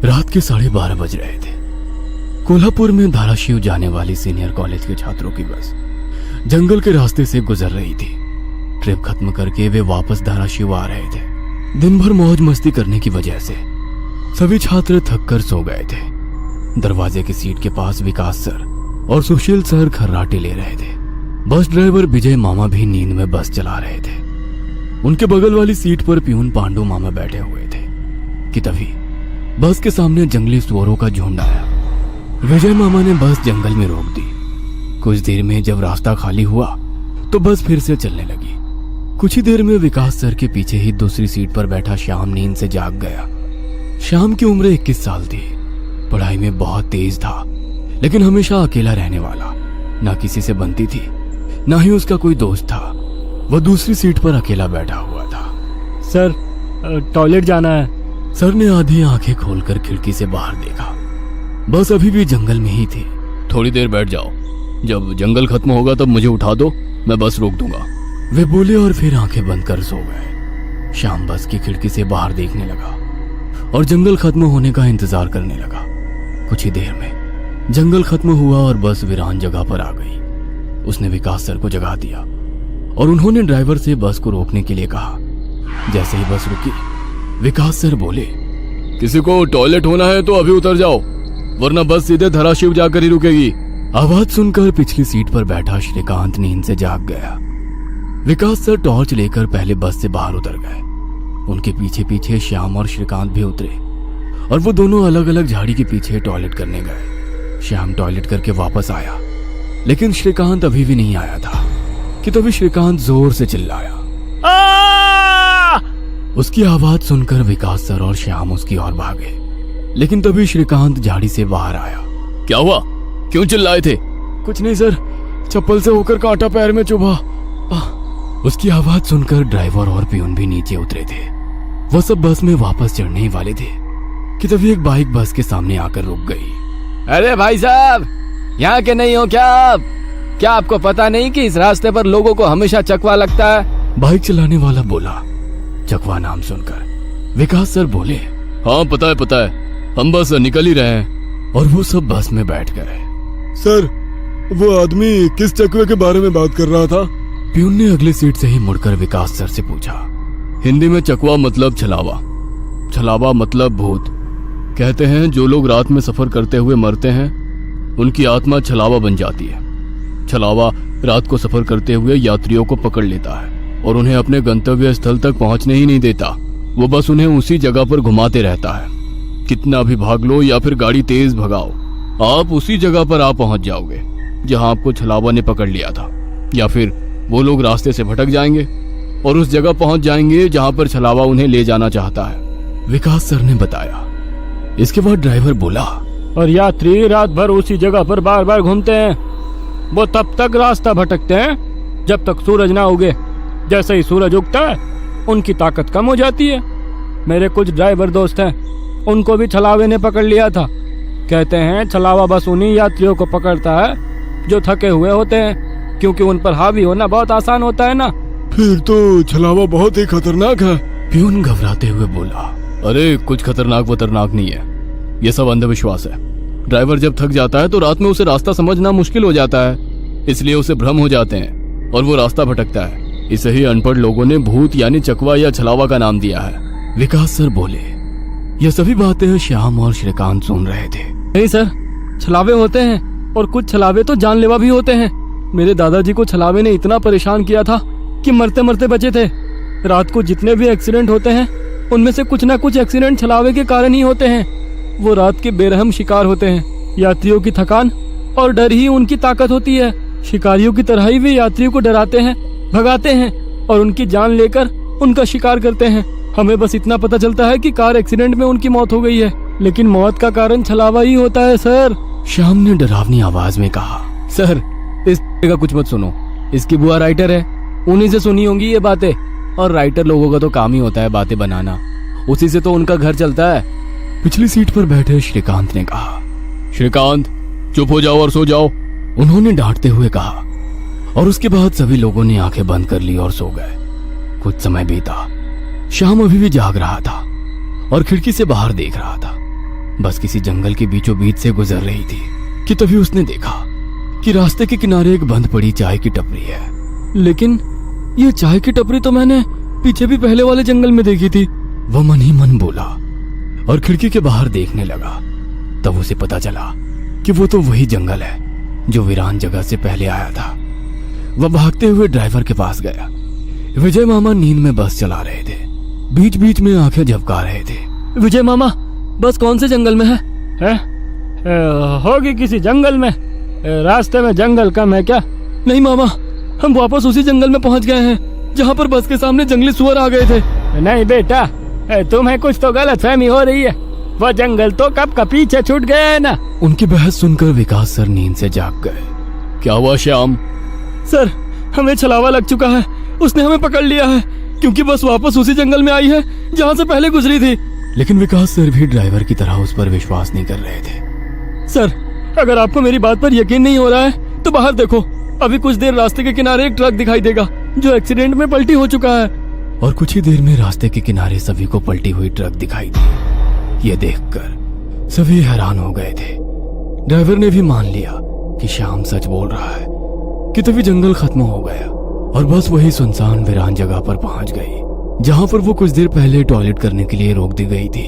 रात के 12:30 बज रहे थे। कोल्हापुर में धाराशिव जाने वाली सीनियर कॉलेज के छात्रों की बस जंगल के रास्ते से गुजर रही थी। ट्रिप खत्म करके वे वापस धाराशिव आ रहे थे। दिन भर मौज मस्ती करने की वजह से सभी छात्र थक कर सो गए थे। दरवाजे की सीट के पास विकास सर और सुशील सर खर्राटे ले रहे थे। बस ड्राइवर विजय मामा भी नींद में बस चला रहे थे। उनके बगल वाली सीट पर प्यून पांडु मामा बैठे हुए थे कि तभी बस के सामने जंगली सुअरों का झुंड आया। विजय मामा ने बस जंगल में रोक दी। कुछ देर में जब रास्ता खाली हुआ तो बस फिर से चलने लगी। कुछ ही देर में विकास सर के पीछे ही दूसरी सीट पर बैठा श्याम नींद से जाग गया। श्याम की उम्र 21 साल थी। पढ़ाई में बहुत तेज था, लेकिन हमेशा अकेला रहने वाला। ना किसी से बनती थी, ना ही उसका कोई दोस्त था। वह दूसरी सीट पर अकेला बैठा हुआ था। सर, टॉयलेट जाना है। सर ने आधी आंखें खोलकर खिड़की से बाहर देखा। बस अभी भी जंगल में ही थी। थोड़ी देर बैठ जाओ, जब जंगल खत्म होगा तब मुझे उठा दो, मैं बस रोक दूंगा। वे बोले और फिर आंखें बंद कर सो गए। श्याम बस की खिड़की से बाहर देखने लगा और जंगल खत्म होने का इंतजार करने लगा। कुछ ही देर में जंगल खत्म हुआ और बस वीरान जगह पर आ गई। उसने विकास सर को जगा दिया और उन्होंने ड्राइवर से बस को रोकने के लिए कहा। जैसे ही बस रुकी, विकास सर बोले, किसी को टॉयलेट होना है तो अभी उतर जाओ, वरना बस सीधे धाराशिव जाकर ही रुकेगी। आवाज सुनकर पिछली सीट पर बैठा श्रीकांत नींद से जाग गया। विकास सर टॉर्च लेकर पहले बस से बाहर उतर गए। उनके पीछे पीछे श्याम और श्रीकांत भी उतरे और वो दोनों अलग अलग झाड़ी के पीछे टॉयलेट करने गए। श्याम टॉयलेट करके वापस आया, लेकिन श्रीकांत अभी भी नहीं आया था कि तभी श्रीकांत जोर से चिल्लाया। उसकी आवाज सुनकर विकास सर और श्याम उसकी ओर भागे, लेकिन तभी श्रीकांत झाड़ी से बाहर आया। क्या हुआ, क्यों चिल्लाए थे? कुछ नहीं सर, चप्पल से होकर कांटा पैर में चुभा। उसकी आवाज सुनकर ड्राइवर और प्यून भी नीचे उतरे थे। वो सब बस में वापस चढ़ने ही वाले थे कि तभी एक बाइक बस के सामने आकर रुक गई। अरे भाई साहब, यहाँ के नहीं हो क्या आप? क्या आपको पता नहीं कि इस रास्ते पर लोगों को हमेशा चकवा लगता है? बाइक चलाने वाला बोला। चकवा नाम सुनकर विकास सर बोले, हाँ पता है, हम बस निकल ही रहे हैं। और वो सब बस में बैठ गए। सर, वो आदमी किस चकवे के बारे में बात कर रहा था? प्यून ने अगली सीट से ही मुड़कर विकास सर से पूछा। हिंदी में चकवा मतलब छलावा, छलावा मतलब भूत। कहते हैं जो लोग रात में सफर करते हुए मरते हैं उनकी आत्मा छलावा बन जाती है। छलावा रात को सफर करते हुए यात्रियों को पकड़ लेता है और उन्हें अपने गंतव्य स्थल तक पहुंचने ही नहीं देता। वो बस उन्हें उसी जगह पर घुमाते रहता है। कितना भी भाग लो या फिर गाड़ी तेज भगाओ, आप उसी जगह पर आ पहुंच जाओगे जहां आपको छलावा ने पकड़ लिया था। या फिर वो लोग रास्ते से भटक जाएंगे और उस जगह पहुंच जाएंगे जहां पर छलावा उन्हें ले जाना चाहता है, विकास सर ने बताया। इसके बाद ड्राइवर बोला, और यात्री रात भर उसी जगह पर बार बार घूमते हैं। वो तब तक रास्ता भटकते हैं जब तक सूरज ना उगे। जैसे ही सूरज उगता है उनकी ताकत कम हो जाती है। मेरे कुछ ड्राइवर दोस्त हैं, उनको भी छलावे ने पकड़ लिया था। कहते हैं छलावा बस उन्हीं यात्रियों को पकड़ता है जो थके हुए होते हैं, क्योंकि उन पर हावी होना बहुत आसान होता है ना। फिर तो छलावा बहुत ही खतरनाक है। प्यून घबराते हुए बोला, अरे कुछ खतरनाक वतरनाक नहीं है, ये सब अंधविश्वास है। ड्राइवर जब थक जाता है तो रात में उसे रास्ता समझना मुश्किल हो जाता है, इसलिए उसे भ्रम हो जाते हैं और वो रास्ता भटकता है। इसे ही अनपढ़ लोगों ने भूत यानी चकवा या छलावा का नाम दिया है, विकास सर बोले। यह सभी बातें श्याम और श्रीकांत सुन रहे थे। नहीं सर, छलावे होते हैं और कुछ छलावे तो जानलेवा भी होते हैं। मेरे दादाजी को छलावे ने इतना परेशान किया था कि मरते मरते बचे थे। रात को जितने भी एक्सीडेंट होते हैं उनमें से कुछ ना कुछ एक्सीडेंट छलावे के कारण ही होते हैं। वो रात के बेरहम शिकार होते हैं। यात्रियों की थकान और डर ही उनकी ताकत होती है। शिकारियों की तरह ही वे यात्रियों को डराते हैं, भगाते हैं और उनकी जान लेकर उनका शिकार करते हैं। हमें बस इतना पता चलता है कि कार एक्सीडेंट में उनकी मौत हो गई है, लेकिन मौत का कारण छलावा ही होता है सर। श्याम ने डरावनी आवाज में कहा। सर, इस का कुछ मत सुनो, इसकी बुआ राइटर है, उन्हीं से सुनी होंगी ये बातें। और राइटर लोगों का तो काम ही होता है बातें बनाना, उसी से तो उनका घर चलता है। पिछली सीट पर बैठे श्रीकांत ने कहा। श्रीकांत, चुप हो जाओ और सो जाओ, उन्होंने डांटते हुए कहा। और उसके बाद सभी लोगों ने आंखें बंद कर ली और सो गए। कुछ समय बीता। श्याम अभी भी जाग रहा था और खिड़की से बाहर देख रहा था। बस किसी जंगल के बीचों बीच से गुजर रही थी कि तभी उसने देखा कि रास्ते के किनारे एक बंद पड़ी चाय की टपरी है। लेकिन ये चाय की टपरी तो मैंने पीछे भी पहले वाले जंगल में देखी थी। वह मन ही मन बोला और खिड़की के बाहर देखने लगा। तब उसे पता चला कि वो तो वही जंगल है जो वीरान जगह से पहले आया था। वह भागते हुए ड्राइवर के पास गया। विजय मामा नींद में बस चला रहे थे, बीच बीच में आंखें झपका रहे थे। विजय मामा, बस कौन से जंगल में है? होगी किसी जंगल में। रास्ते में जंगल कम है क्या? नहीं मामा, हम वापस उसी जंगल में पहुंच गए हैं जहां पर बस के सामने जंगली सुअर आ गए थे। नहीं बेटा, तुम्हें कुछ तो गलतफहमी हो रही है। वो जंगल तो कब का पीछे छूट गया है ना। उनकी बहस सुनकर विकास सर नींद से जाग गए। क्या हुआ श्याम? सर, हमें छलावा लग चुका है। उसने हमें पकड़ लिया है क्योंकि बस वापस उसी जंगल में आई है जहां से पहले गुजरी थी। लेकिन विकास सर भी ड्राइवर की तरह उस पर विश्वास नहीं कर रहे थे। सर, अगर आपको मेरी बात पर यकीन नहीं हो रहा है तो बाहर देखो। अभी कुछ देर रास्ते के किनारे एक ट्रक दिखाई देगा जो एक्सीडेंट में पलटी हो चुका है। और कुछ ही देर में रास्ते के किनारे सभी को पलटी हुई ट्रक दिखाई दी। ये देखकर सभी हैरान हो गए थे। ड्राइवर ने भी मान लिया कि श्याम सच बोल रहा है कि तभी जंगल खत्म हो गया और बस वही सुनसान वीरान जगह पर पहुंच गई जहां पर वो कुछ देर पहले टॉयलेट करने के लिए रोक दी गई थी।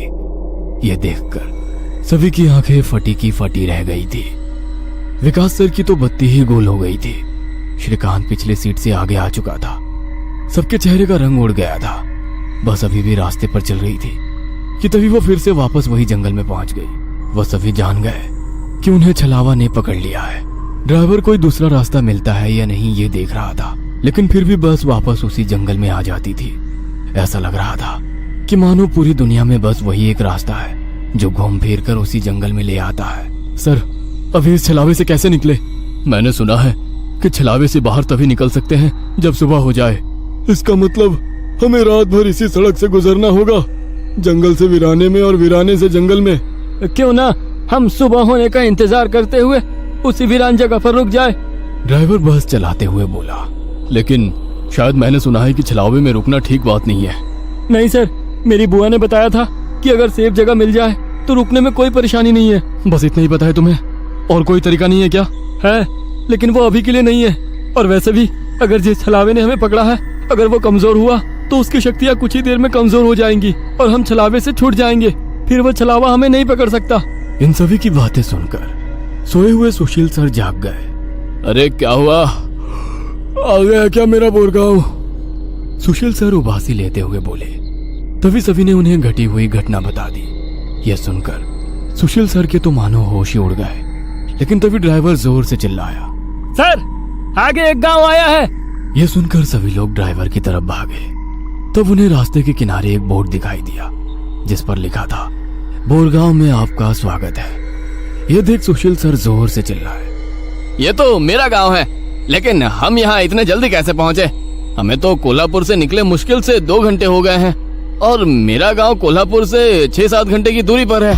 ये देखकर सभी की आंखें फटी की फटी रह गई थी। विकास सर की तो बत्ती ही गोल हो गई थी। श्रीकांत पिछले सीट से आगे आ चुका था। सबके चेहरे का रंग उड़ गया था। बस अभी भी रास्ते पर चल रही थी कि तभी वो फिर से वापस वही जंगल में पहुंच गई। वह सभी जान गए कि उन्हें छलावा ने पकड़ लिया है। ड्राइवर कोई दूसरा रास्ता मिलता है या नहीं ये देख रहा था, लेकिन फिर भी बस वापस उसी जंगल में आ जाती थी। ऐसा लग रहा था कि मानो पूरी दुनिया में बस वही एक रास्ता है जो घूम फिर कर उसी जंगल में ले आता है। सर, अभी इस छलावे से कैसे निकले? मैंने सुना है कि छलावे से बाहर तभी निकल सकते हैं जब सुबह हो जाए। इसका मतलब हमें रात भर इसी सड़क से गुजरना होगा, जंगल से वीराने में और वीराने से जंगल में। क्यों ना हम सुबह होने का इंतजार करते हुए उसी वीरान जगह पर रुक जाए। ड्राइवर बस चलाते हुए बोला। लेकिन शायद मैंने सुना है कि छलावे में रुकना ठीक बात नहीं है। नहीं सर, मेरी बुआ ने बताया था कि अगर सेफ जगह मिल जाए तो रुकने में कोई परेशानी नहीं है। बस इतना ही पता है तुम्हें? और कोई तरीका नहीं है क्या? है, लेकिन वो अभी के लिए नहीं है। और वैसे भी अगर जिस छलावे ने हमें पकड़ा है, अगर वो कमजोर हुआ तो उसकी शक्तियाँ कुछ ही देर में कमजोर हो जाएंगी और हम छलावे से छूट जाएंगे। फिर वो छलावा हमें नहीं पकड़ सकता। इन सभी की बातें सुनकर सोए हुए सुशील सर जाग गए। अरे क्या हुआ? आ गया क्या मेरा बोरगांव? सुशील सर उबासी लेते हुए बोले। तभी सभी ने उन्हें घटी हुई घटना बता दी। यह सुनकर सुशील सर के तो मानो होश ही उड़ गए। लेकिन तभी ड्राइवर जोर से चिल्लाया, सर, आगे एक गांव आया है। यह सुनकर सभी लोग ड्राइवर की तरफ भागे। तब उन्हें रास्ते के किनारे एक बोर्ड दिखाई दिया जिस पर लिखा था, बोरगांव में आपका स्वागत है। यह देख सुशील सर जोर से चिल्लाए, ये तो मेरा गांव है, लेकिन हम यहाँ इतने जल्दी कैसे पहुँचे? हमें तो कोल्हापुर से निकले मुश्किल से 2 घंटे हो गए हैं और मेरा गांव कोल्हापुर से 6-7 घंटे की दूरी पर है।